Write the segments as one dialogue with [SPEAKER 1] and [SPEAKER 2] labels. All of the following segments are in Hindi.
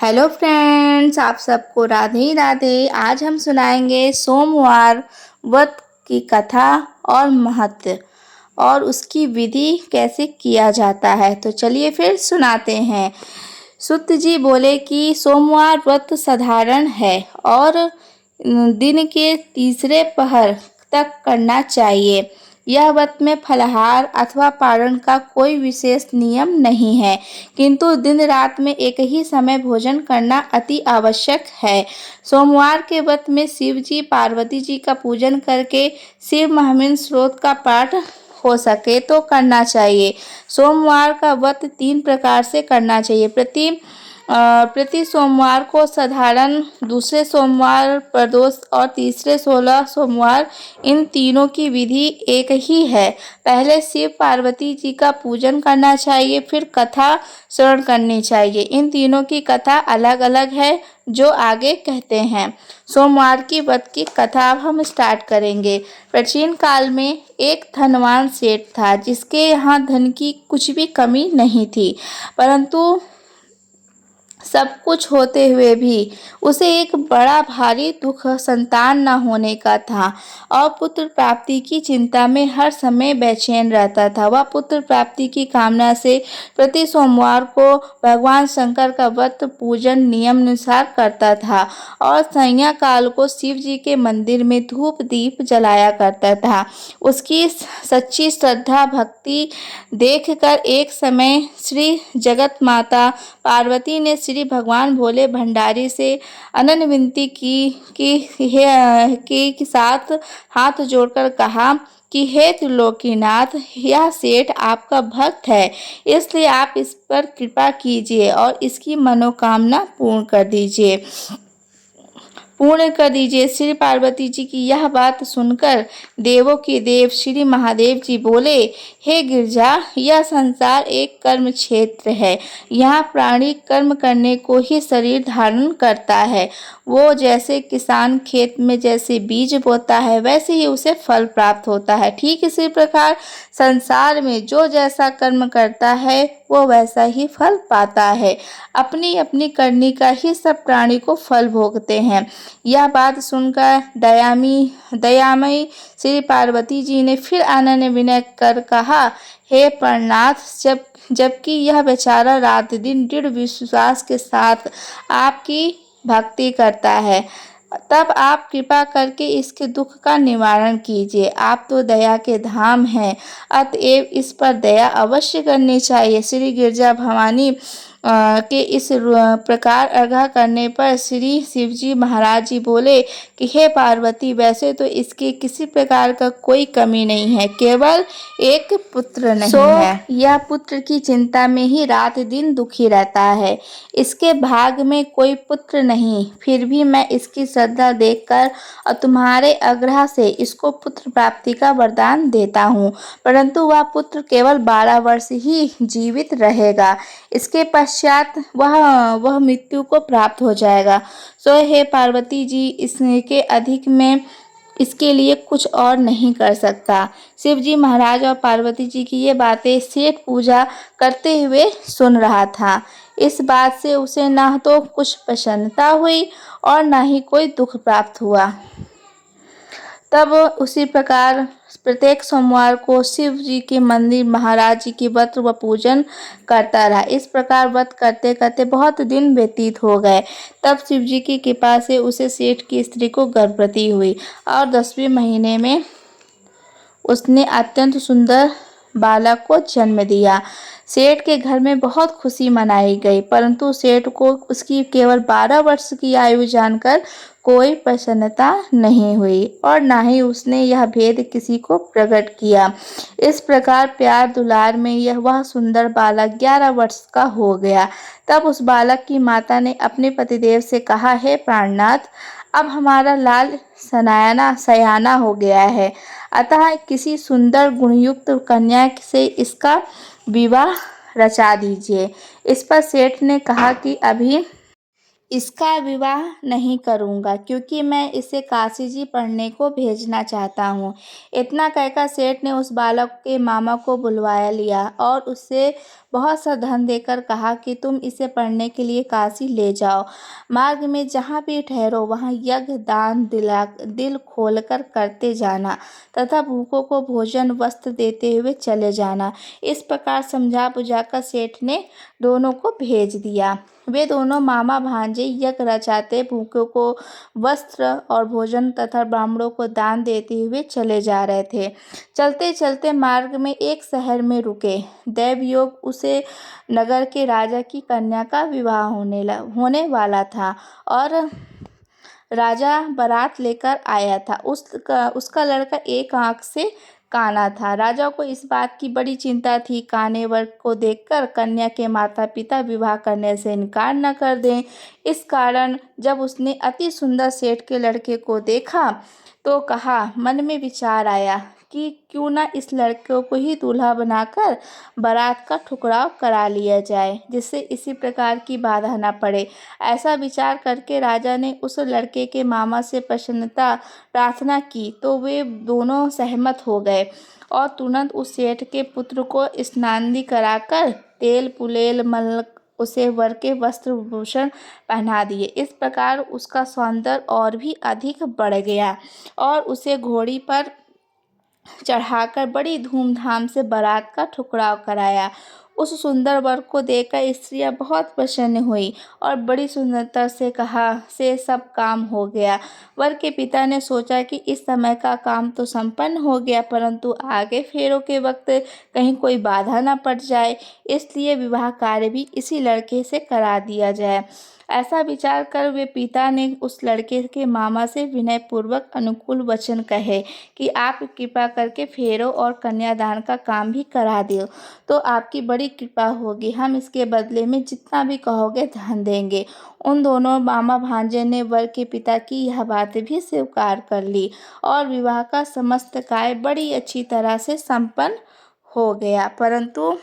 [SPEAKER 1] हेलो फ्रेंड्स, आप सबको राधे राधे। आज हम सुनाएंगे सोमवार व्रत की कथा और महत्व और उसकी विधि कैसे किया जाता है। तो चलिए फिर सुनाते हैं। सुत जी बोले कि सोमवार व्रत साधारण है और दिन के तीसरे पहर तक करना चाहिए। यह व्रत में फलाहार अथवा पारण का कोई विशेष नियम नहीं है, किंतु दिन रात में एक ही समय भोजन करना अति आवश्यक है। सोमवार के व्रत में शिव जी पार्वती जी का पूजन करके शिव महामंत्र स्त्रोत का पाठ हो सके तो करना चाहिए। सोमवार का व्रत 3 प्रकार से करना चाहिए। प्रति सोमवार को साधारण, दूसरे सोमवार प्रदोष और तीसरे 16 सोमवार। इन तीनों की विधि एक ही है। पहले शिव पार्वती जी का पूजन करना चाहिए, फिर कथा श्रवण करनी चाहिए। इन तीनों की कथा अलग अलग है जो आगे कहते हैं। सोमवार की व्रत की कथा अब हम स्टार्ट करेंगे। प्राचीन काल में एक धनवान सेठ था जिसके यहाँ धन की कुछ भी कमी नहीं थी, परंतु सब कुछ होते हुए भी उसे एक बड़ा भारी दुख संतान न होने का था और पुत्र प्राप्ति की चिंता में हर समय बेचैन रहता था। वह पुत्र प्राप्ति की कामना से प्रति सोमवार को भगवान शंकर का व्रत पूजन नियम अनुसार करता था और संध्या काल को शिव जी के मंदिर में धूप दीप जलाया करता था। उसकी सच्ची श्रद्धा भक्ति देखकर एक समय श्री जगत माता पार्वती ने श्री भगवान भोले भंडारी से अनन्य विनती के साथ हाथ जोड़कर कहा कि हे त्रिलोकीनाथ, यह सेठ आपका भक्त है, इसलिए आप इस पर कृपा कीजिए और इसकी मनोकामना पूर्ण कर दीजिए। श्री पार्वती जी की यह बात सुनकर देवों के देव श्री महादेव जी बोले, हे गिरजा, यह संसार एक कर्म क्षेत्र है। यहाँ प्राणी कर्म करने को ही शरीर धारण करता है। वो जैसे किसान खेत में जैसे बीज बोता है वैसे ही उसे फल प्राप्त होता है, ठीक इसी प्रकार संसार में जो जैसा कर्म करता है वो वैसा ही फल पाता है। अपनी अपनी करनी का ही सब प्राणी को फल भोगते हैं। यह बात सुनकर दयामयी श्री पार्वती जी ने फिर अनन्य विनय कर कहा, हे प्राणनाथ, जबकि यह बेचारा रात दिन दृढ़ विश्वास के साथ आपकी भक्ति करता है, तब आप कृपा करके इसके दुख का निवारण कीजिए। आप तो दया के धाम हैं, अतएव इस पर दया अवश्य करनी चाहिए। श्री गिरजा भवानी के इस प्रकार आग्रह करने पर श्री शिवजी महाराज जी बोले कि हे पार्वती, वैसे तो इसके किसी प्रकार का कोई कमी नहीं है, केवल एक पुत्र नहीं है। यह पुत्र की चिंता में ही रात दिन दुखी रहता है। इसके भाग में कोई पुत्र नहीं, फिर भी मैं इसकी श्रद्धा देखकर और तुम्हारे आग्रह से इसको पुत्र प्राप्ति का वरदान देता हूँ, परंतु वह पुत्र केवल 12 वर्ष ही जीवित रहेगा। इसके पश्चात वह मृत्यु को प्राप्त हो जाएगा। सो हे पार्वती जी, इसके अधिक में इसके लिए कुछ और नहीं कर सकता। शिव जी महाराज और पार्वती जी की ये बातें सेठ पूजा करते हुए सुन रहा था। इस बात से उसे न तो कुछ प्रसन्नता हुई और न ही कोई दुख प्राप्त हुआ। तब उसी प्रकार प्रत्येक सोमवार को शिव जी के मंदिर महाराज जी की व्रत व पूजन करता रहा। इस प्रकार व्रत करते करते बहुत दिन व्यतीत हो गए। तब शिव जी की कृपा से उसे सेठ की स्त्री को गर्भवती हुई और 10वें महीने में उसने अत्यंत सुंदर बालक को जन्म दिया। सेठ के घर में बहुत खुशी मनाई गई, परंतु सेठ को उसकी केवल 12 वर्ष की आयु जानकर कोई प्रसन्नता नहीं हुई और न ही उसने यह भेद किसी को प्रकट किया। इस प्रकार प्यार दुलार में वह सुंदर बालक 11 वर्ष का हो गया। तब उस बालक की माता ने अपने पतिदेव से कहा, हे प्राणनाथ, अब हमारा लाल सयाना हो गया है, अतः किसी सुंदर गुणयुक्त कन्या से इसका विवाह रचा दीजिए। इस पर सेठ ने कहा कि अभी इसका विवाह नहीं करूँगा, क्योंकि मैं इसे काशी जी पढ़ने को भेजना चाहता हूँ। इतना कहकर सेठ ने उस बालक के मामा को बुलवा लिया और उससे बहुत सा धन देकर कहा कि तुम इसे पढ़ने के लिए काशी ले जाओ। मार्ग में जहाँ भी ठहरो वहाँ यज्ञ दान दिल खोलकर करते जाना तथा भूखों को भोजन वस्त्र देते हुए चले जाना। इस प्रकार समझा बुझाकर सेठ ने दोनों को भेज दिया। वे दोनों मामा भांजे यज्ञ रचाते, भूखों को वस्त्र और भोजन तथा ब्राह्मणों को दान देते हुए चले जा रहे थे। चलते चलते मार्ग में एक शहर में रुके। दैवयोग उसे नगर के राजा की कन्या का विवाह होने वाला था और राजा बारात लेकर आया था। उसका लड़का एक आंख से काना था। राजा को इस बात की बड़ी चिंता थी, काने वर को देखकर कन्या के माता पिता विवाह करने से इनकार न कर दें। इस कारण जब उसने अति सुंदर सेठ के लड़के को देखा तो कहा, मन में विचार आया कि क्यों ना इस लड़के को ही दूल्हा बनाकर बारात का ठुकराव करा लिया जाए, जिससे इसी प्रकार की बाधा न पड़े। ऐसा विचार करके राजा ने उस लड़के के मामा से प्रसन्नता प्रार्थना की तो वे दोनों सहमत हो गए और तुरंत उस सेठ के पुत्र को स्नानादि कराकर तेल पुलेल मल उसे वर के वस्त्र भूषण पहना दिए। इस प्रकार उसका सौंदर्य और भी अधिक बढ़ गया और उसे घोड़ी पर चढ़ाकर बड़ी धूमधाम से बारात का ठुकराव कराया। उस सुंदर वर को देखकर स्त्रियां बहुत प्रसन्न हुई और बड़ी सुंदरता से सब काम हो गया। वर के पिता ने सोचा कि इस समय का काम तो संपन्न हो गया, परंतु आगे फेरों के वक्त कहीं कोई बाधा न पड़ जाए, इसलिए विवाह कार्य भी इसी लड़के से करा दिया जाए। ऐसा विचार कर वे पिता ने उस लड़के के मामा से विनय पूर्वक अनुकूल वचन कहे कि आप कृपा करके फेरों और कन्यादान का काम भी करा दो तो आपकी बड़ी कृपा होगी। हम इसके बदले में जितना भी कहोगे धन देंगे। उन दोनों मामा भांजे ने वर के पिता की यह बात भी स्वीकार कर ली और विवाह का समस्त कार्य बड़ी अच्छी तरह से संपन्न हो गया। परंतु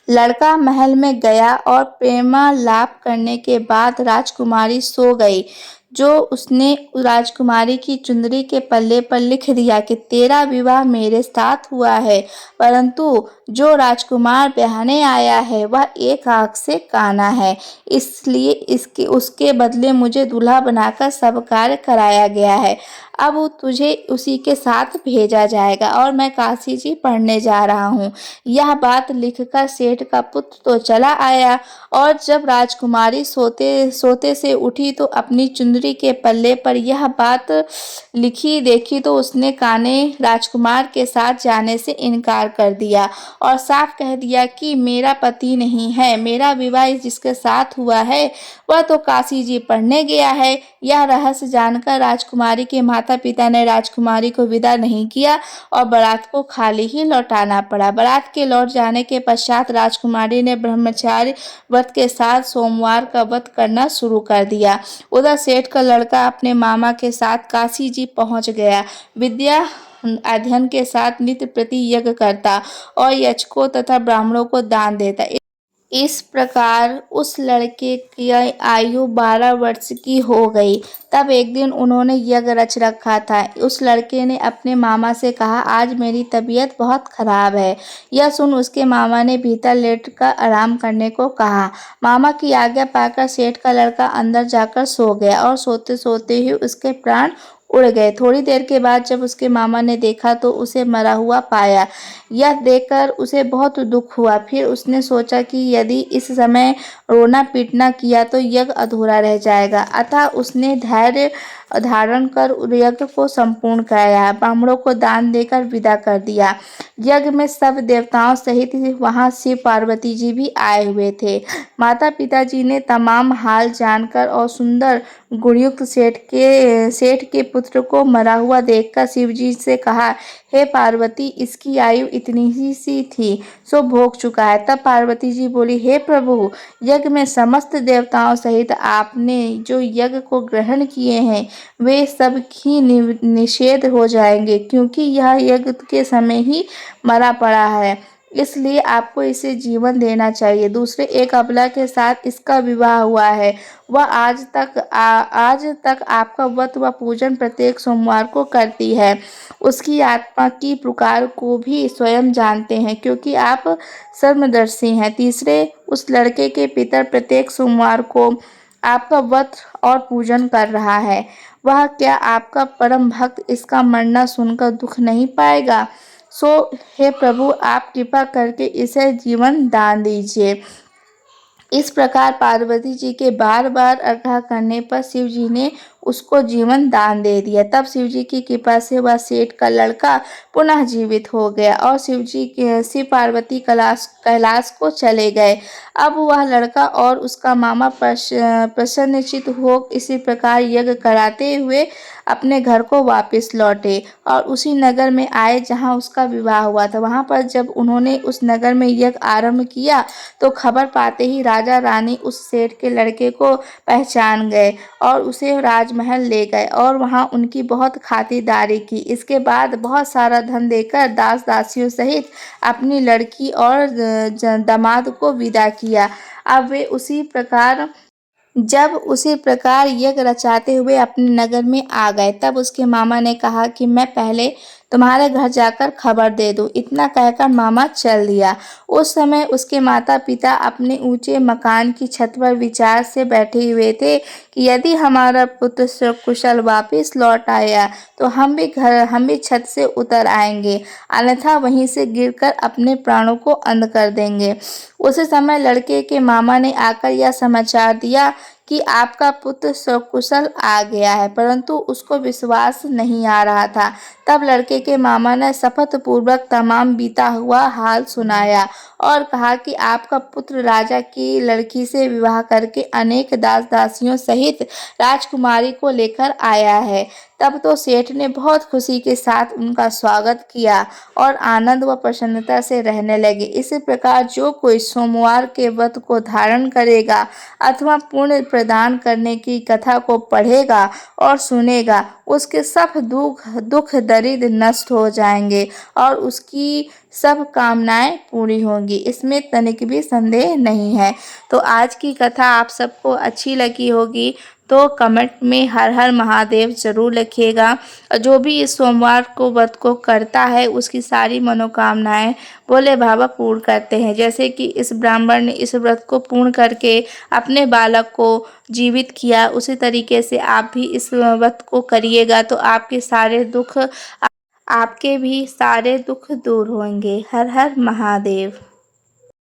[SPEAKER 1] लड़का महल में गया और प्रेमालाप करने के बाद राजकुमारी सो गई। जो उसने राजकुमारी की चुंदरी के पल्ले पर लिख दिया कि तेरा विवाह मेरे साथ हुआ है, परंतु जो राजकुमार ब्याहने आया है वह एक आंख से काना है, इसलिए उसके बदले मुझे दूल्हा बनाकर सब कार्य कराया गया है। अब तुझे उसी के साथ भेजा जाएगा और मैं काशी जी पढ़ने जा रहा हूँ। यह बात लिखकर सेठ का पुत्र तो चला आया और जब राजकुमारी सोते से उठी तो अपनी चुंदरी के पल्ले पर यह बात लिखी देखी तो उसने काने राजकुमार के साथ जाने से इनकार कर दिया और साफ कह दिया कि मेरा पति नहीं है, मेरा विवाह जिसके साथ हुआ है वह तो काशी जी पढ़ने गया है। यह रहस्य जानकर राजकुमारी के माता पिता ने राजकुमारी को विदा नहीं किया और बारात को खाली ही लौटाना पड़ा। बारात के लौट जाने के पश्चात राजकुमारी ने ब्रह्मचारी व्रत के साथ सोमवार का व्रत करना शुरू कर दिया। उधर सेठ का लड़का अपने मामा के साथ काशी जी पहुंच गया। विद्या अध्ययन के साथ नित्य प्रति यज्ञ करता और याचकों तथा ब्राह्मणों को दान देता। इस प्रकार उस लड़के की आयु 12 वर्ष की हो गई। तब एक दिन उन्होंने यज्ञ रच रखा था। उस लड़के ने अपने मामा से कहा, आज मेरी तबीयत बहुत खराब है। यह सुन उसके मामा ने भीतर लेट कर आराम करने को कहा। मामा की आज्ञा पाकर सेठ का लड़का अंदर जाकर सो गया और सोते सोते ही उसके प्राण उड़ गए। थोड़ी देर के बाद जब उसके मामा ने देखा तो उसे मरा हुआ पाया। यह देखकर उसे बहुत दुख हुआ। फिर उसने सोचा कि यदि इस समय रोना पीटना किया तो यज्ञ अधूरा रह जाएगा, अतः उसने धैर्य धारण कर यज्ञ को संपूर्ण कराया, ब्राह्मणों को दान देकर विदा कर दिया। यज्ञ में सब देवताओं सहित वहां शिव पार्वती जी भी आए हुए थे। माता पिताजी ने तमाम हाल जानकर और सुंदर गुणयुक्त सेठ के पुत्र को मरा हुआ देखकर शिव जी से कहा, हे पार्वती, इसकी आयु इतनी ही सी थी, सो भोग चुका है। तब पार्वती जी बोली, हे प्रभु, यज्ञ में समस्त देवताओं सहित आपने जो यज्ञ को ग्रहण किए हैं वे सब ही निषेध हो जाएंगे, क्योंकि यह यज्ञ के समय ही मरा पड़ा है। इसलिए आपको इसे जीवन देना चाहिए। दूसरे एक अबला के साथ इसका विवाह हुआ है। वह आज तक आपका व्रत व पूजन प्रत्येक सोमवार को करती है। उसकी आत्मा की पुकार को भी स्वयं जानते हैं, क्योंकि आप सर्वदर्शी हैं। तीसरे, उस लड़के के पितर प्रत्येक सोमवार को आपका व्रत और पूजन कर रहा है। वह क्या आपका परम भक्त इसका मरना सुनकर दुख नहीं पाएगा? सो हे प्रभु, आप कृपा करके इसे जीवन दान दीजिए। इस प्रकार पार्वती जी के बार बार आग्रह करने पर शिव जी ने उसको जीवन दान दे दिया। तब शिव जी की कृपा से वह सेठ का लड़का पुनः जीवित हो गया और शिव पार्वती कैलाश को चले गए। अब वह लड़का और उसका मामा प्रसन्नचित्त हो इसी प्रकार यज्ञ कराते हुए अपने घर को वापस लौटे और उसी नगर में आए जहां उसका विवाह हुआ था। वहां पर जब उन्होंने उस नगर में यज्ञ आरंभ किया तो खबर पाते ही राजा रानी उस सेठ के लड़के को पहचान गए और उसे राजमहल ले गए और वहां उनकी बहुत खातिरदारी की। इसके बाद बहुत सारा धन देकर दास दासियों सहित अपनी लड़की और दामाद को विदा किया। अब वे उसी प्रकार यज्ञ रचाते हुए अपने नगर में आ गए। तब उसके मामा ने कहा कि मैं पहले तुम्हारे घर जाकर खबर दे दूं। इतना कहकर मामा चल दिया। उस समय उसके माता पिता अपने ऊंचे मकान की छत पर विचार से बैठे हुए थे कि यदि हमारा पुत्र सकुशल वापस लौट आया तो हम भी छत से उतर आएंगे, अन्यथा वहीं से गिरकर अपने प्राणों को अंत कर देंगे। उसी समय लड़के के मामा ने आकर यह समाचार दिया कि आपका पुत्र सकुशल आ गया है, परंतु उसको विश्वास नहीं आ रहा था। तब लड़के के मामा ने शपथ पूर्वक तमाम बीता हुआ हाल सुनाया और कहा कि आपका पुत्र राजा की लड़की से विवाह करके अनेक दास दासियों सहित राजकुमारी को लेकर आया है। तब तो सेठ ने बहुत खुशी के साथ उनका स्वागत किया और आनंद व प्रसन्नता से रहने लगे। इसी प्रकार जो कोई सोमवार के व्रत को धारण करेगा अथवा पुण्य प्रदान करने की कथा को पढ़ेगा और सुनेगा, उसके सब दुख दरिद्र नष्ट हो जाएंगे और उसकी सब कामनाएं पूरी होंगी। इसमें तनिक भी संदेह नहीं है। तो आज की कथा आप सबको अच्छी लगी होगी तो कमेंट में हर हर महादेव जरूर लिखिएगा। और जो भी इस सोमवार को व्रत को करता है उसकी सारी मनोकामनाएं भोले बाबा पूर्ण करते हैं। जैसे कि इस ब्राह्मण ने इस व्रत को पूर्ण करके अपने बालक को जीवित किया, उसी तरीके से आप भी इस व्रत को करिएगा तो आपके भी सारे दुख दूर होंगे। हर हर महादेव।